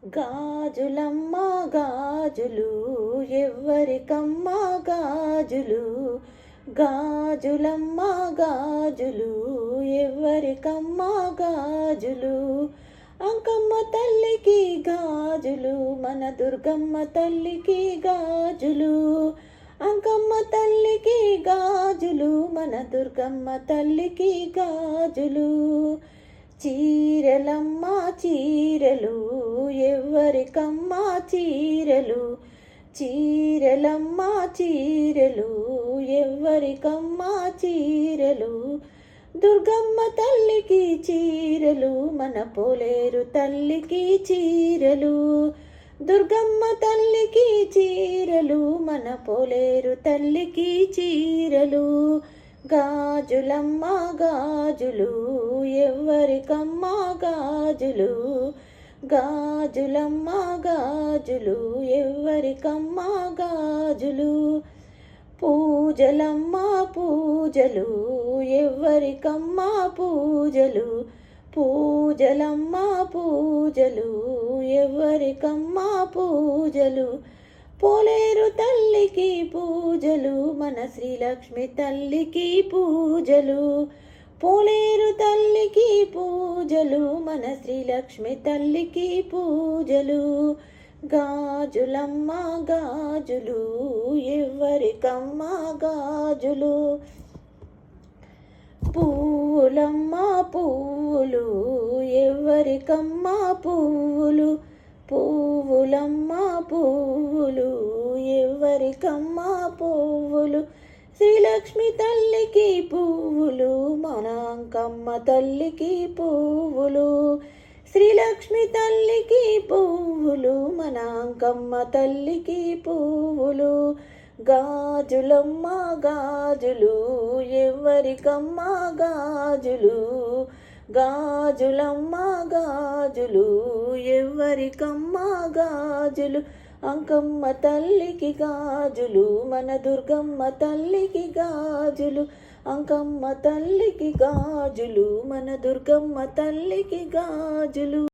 గాజులమ్మ గాజులు ఎవ్వరికమ్మ గాజులు, గాజులమ్మ గాజులు ఎవ్వరికమ్మ గాజులు. అంకమ్మ తల్లికి గాజులు, మన దుర్గమ్మ తల్లికి గాజులు. అంకమ్మ తల్లికి గాజులు, మన దుర్గమ్మ తల్లికి గాజులు. చీరలమ్మ చీరలు ఎవ్వరికమ్మ చీరలు, చీరలమ్మ చీరలు ఎవ్వరికమ్మ చీరలు. దుర్గమ్మ తల్లికి చీరలు, మన పోలేరు తల్లికి చీరలు. దుర్గమ్మ తల్లికి చీరలు, మన పోలేరు తల్లికి చీరలు. గాజులమ్మ గాజులు ఎవ్వరికమ్మ గాజులు, గాజులమ్మ గాజులు ఎవ్వరికమ్మ గాజులు. పూజలమ్మ పూజలు ఎవ్వరికమ్మ పూజలు, పూజలమ్మ పూజలు ఎవ్వరికమ్మ పూజలు. పోలేరు తల్లికి పూజలు, మన శ్రీలక్ష్మి తల్లికి పూజలు. పోలేరు తల్లికి పూజలు, మన శ్రీలక్ష్మి తల్లికి పూజలు. గాజులమ్మ గాజులు ఎవ్వరికమ్మ గాజులు. పువ్వులమ్మ పువ్వులు ఎవ్వరికమ్మ పువ్వులు, పువ్వులమ్మ పువ్వులు ఎవ్వరికమ్మ పువ్వులు. శ్రీలక్ష్మి తల్లికి పువ్వులు, మన అంకమ్మ తల్లికి పువ్వులు. శ్రీలక్ష్మి తల్లికి పువ్వులు, మన అంకమ్మ తల్లికి పువ్వులు. గాజులమ్మ గాజులు ఎవ్వరికమ్మ గాజులు, గాజులమ్మ గాజులు ఎవ్వరికమ్మ గాజులు. అంకమ్మ తల్లికి గాజులు, మన దుర్గమ్మ తల్లికి గాజులు. అంకమ్మ తల్లికి గాజులు, మన దుర్గమ్మ తల్లికి గాజులు.